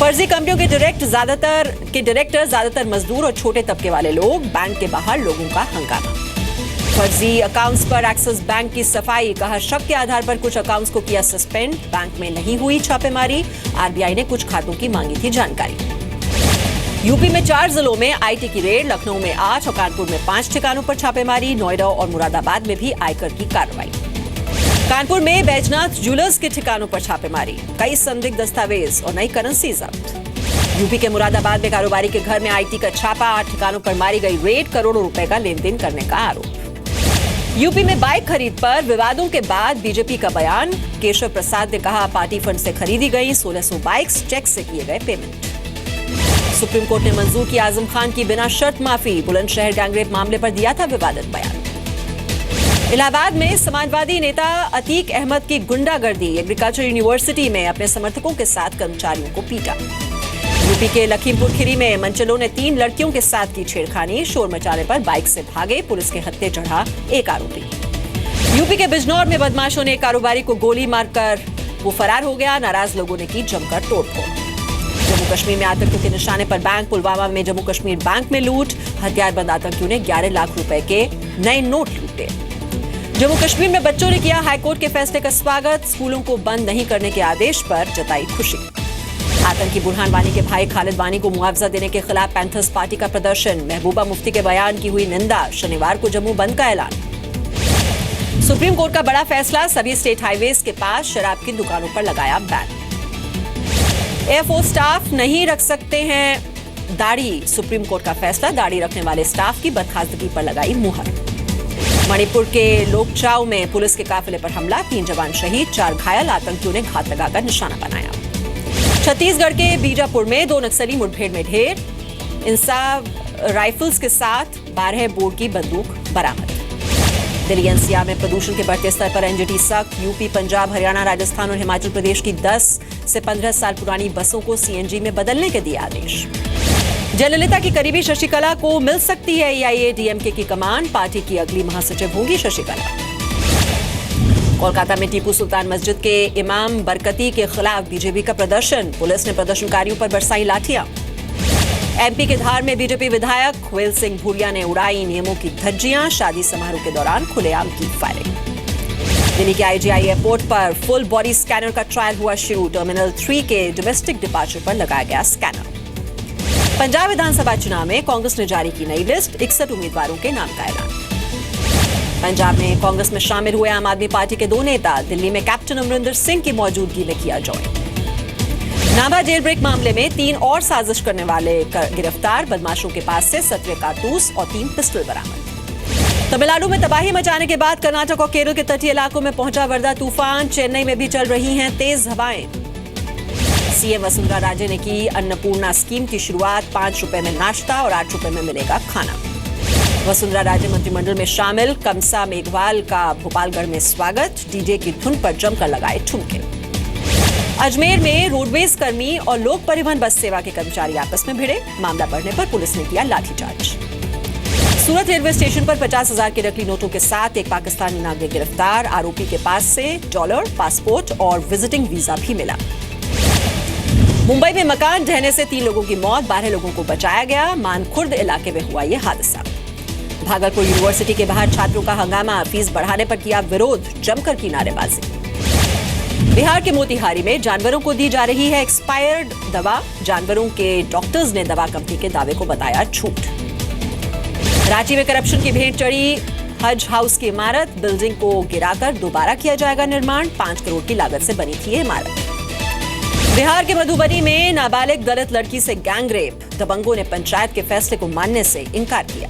फर्जी कंपनियों के डायरेक्टर ज्यादातर मजदूर और छोटे तबके वाले लोग, बैंक के बाहर लोगों का हंगामा। फर्जी अकाउंट्स पर एक्सिस बैंक की सफाई, कहा शक के आधार पर कुछ अकाउंट्स को किया सस्पेंड, बैंक में नहीं हुई छापेमारी, आरबीआई ने कुछ खातों की मांगी थी जानकारी। यूपी में 4 जिलों में आईटी की रेड, लखनऊ में 8 और कानपुर में 5 ठिकानों पर छापेमारी, नोएडा और मुरादाबाद में भी आयकर की कार्रवाई। कानपुर में बैजनाथ ज्वेलर्स के ठिकानों पर छापेमारी, कई संदिग्ध दस्तावेज और नई करेंसी जब्त। यूपी के मुरादाबाद में कारोबारी के घर में आईटी का छापा, 8 ठिकानों पर मारी गई रेड, करोड़ों रुपए का लेन देन करने का आरोप। यूपी में बाइक खरीद पर विवादों के बाद बीजेपी का बयान, केशव प्रसाद ने कहा पार्टी फंड से खरीदी गई 1600 बाइक्स, चेक से किए गए पेमेंट। सुप्रीम कोर्ट ने मंजूर की आजम खान की बिना शर्त माफी, बुलंदशहर गैंगरेप मामले पर दिया था विवादित बयान। इलाहाबाद में समाजवादी नेता अतीक अहमद की गुंडागर्दी, एग्रीकल्चर यूनिवर्सिटी में अपने समर्थकों के साथ कर्मचारियों को पीटा। यूपी के लखीमपुर खीरी में मनचलों ने 3 लड़कियों के साथ की छेड़खानी, शोर मचाने पर बाइक से भागे, पुलिस के हत्थे चढ़ा एक आरोपी। यूपी के बिजनौर में बदमाशों ने कारोबारी को गोली मारकर वो फरार हो गया, नाराज लोगों ने की जमकर तोड़फोड़। जम्मू कश्मीर में आतंकियों के निशाने पर बैंक, पुलवामा में जम्मू कश्मीर बैंक में लूट, हथियारबंद आतंकियों ने 11 लाख रुपए के नए नोट लूटे। जम्मू कश्मीर में बच्चों ने किया हाईकोर्ट के फैसले का स्वागत, स्कूलों को बंद नहीं करने के आदेश पर जताई खुशी। आतंकी बुरहान वानी के भाई खालिद वानी को मुआवजा देने के खिलाफ पैंथर्स पार्टी का प्रदर्शन, महबूबा मुफ्ती के बयान की हुई निंदा, शनिवार को जम्मू बंद का ऐलान। सुप्रीम कोर्ट का बड़ा फैसला, सभी स्टेट हाईवेज के पास शराब की दुकानों पर लगाया बैन। एयरफोर्स स्टाफ नहीं रख सकते हैं दाढ़ी, सुप्रीम कोर्ट का फैसला, दाढ़ी रखने वाले स्टाफ की बर्खास्तगी पर लगाई मुहर। मणिपुर के लोकचाव में पुलिस के काफिले पर हमला, 3 जवान शहीद, 4 घायल, आतंकियों ने घात लगाकर निशाना बनाया। छत्तीसगढ़ के बीजापुर में 2 नक्सली मुठभेड़ में ढेर, इंसाफ राइफल्स के साथ 12 बोर की बंदूक बरामद। दिल्ली एनसीआर में प्रदूषण के बढ़ते स्तर पर एनजीटी सख्त, यूपी, पंजाब, हरियाणा, राजस्थान और हिमाचल प्रदेश की 10 से 15 साल पुरानी बसों को सीएनजी में बदलने के दिए आदेश। जयललिता की करीबी शशिकला को मिल सकती है एआईएडीएमके की कमान, पार्टी की अगली महासचिव होंगी शशिकला। कोलकाता में टीपू सुल्तान मस्जिद के इमाम बरकती के खिलाफ बीजेपी का प्रदर्शन, पुलिस ने प्रदर्शनकारियों पर बरसाई लाठियां। एमपी के धार में बीजेपी विधायक ख्वेल सिंह भूरिया ने उड़ाई नियमों की धज्जियां, शादी समारोह के दौरान खुलेआम की फायरिंग। दिल्ली के आईजीआई एयरपोर्ट पर फुल बॉडी स्कैनर का ट्रायल हुआ शुरू, टर्मिनल 3 के डोमेस्टिक डिपार्चर पर लगाया गया स्कैनर। पंजाब विधानसभा चुनाव में कांग्रेस ने जारी की नई लिस्ट, 61 उम्मीदवारों के नाम का ऐलान। पंजाब में कांग्रेस में शामिल हुए आम आदमी पार्टी के 2 नेता, दिल्ली में कैप्टन अमरिंदर सिंह की मौजूदगी में किया ज्वाइन। नाभा जेल ब्रेक मामले में 3 और साजिश करने वाले गिरफ्तार, बदमाशों के पास से 17 कारतूस और 3 पिस्टल बरामद। तमिलनाडु में तबाही मचाने के बाद कर्नाटक और केरल के तटीय इलाकों में पहुंचा वर्दा तूफान, चेन्नई में भी चल रही हैं तेज हवाएं। सीएम वसुंधरा राजे ने की अन्नपूर्णा स्कीम की शुरुआत, 5 रुपए में नाश्ता और 8 रुपए में मिलेगा खाना। वसुंधरा राजे मंत्रिमंडल में शामिल, कमसा मेघवाल का भोपालगढ़ में स्वागत, डीजे की धुन पर जमकर लगाए ठुमके। अजमेर में रोडवेज कर्मी और लोक परिवहन बस सेवा के कर्मचारी आपस में भिड़े, मामला बढ़ने पर पुलिस ने किया लाठीचार्ज। सूरत रेलवे स्टेशन पर 50,000 के नकली नोटों के साथ एक पाकिस्तानी नागरिक गिरफ्तार, आरोपी के पास से डॉलर, पासपोर्ट और विजिटिंग वीजा भी मिला। मुंबई में मकान ढहने से 3 लोगों की मौत, 12 लोगों को बचाया गया, मानखुर्द इलाके में हुआ यह हादसा। भागलपुर यूनिवर्सिटी के बाहर छात्रों का हंगामा, फीस बढ़ाने पर किया विरोध, जमकर की नारेबाजी। बिहार के मोतिहारी में जानवरों को दी जा रही है एक्सपायर्ड दवा, जानवरों के डॉक्टर्स ने दवा कंपनी के दावे को बताया झूठ। रांची में करप्शन की भेंट चढ़ी हज हाउस की इमारत, बिल्डिंग को गिराकर दोबारा किया जाएगा निर्माण, 5 करोड़ की लागत से बनी थी ये इमारत। बिहार के मधुबनी में नाबालिग दलित लड़की से गैंगरेप, दबंगों ने पंचायत के फैसले को मानने से इनकार किया।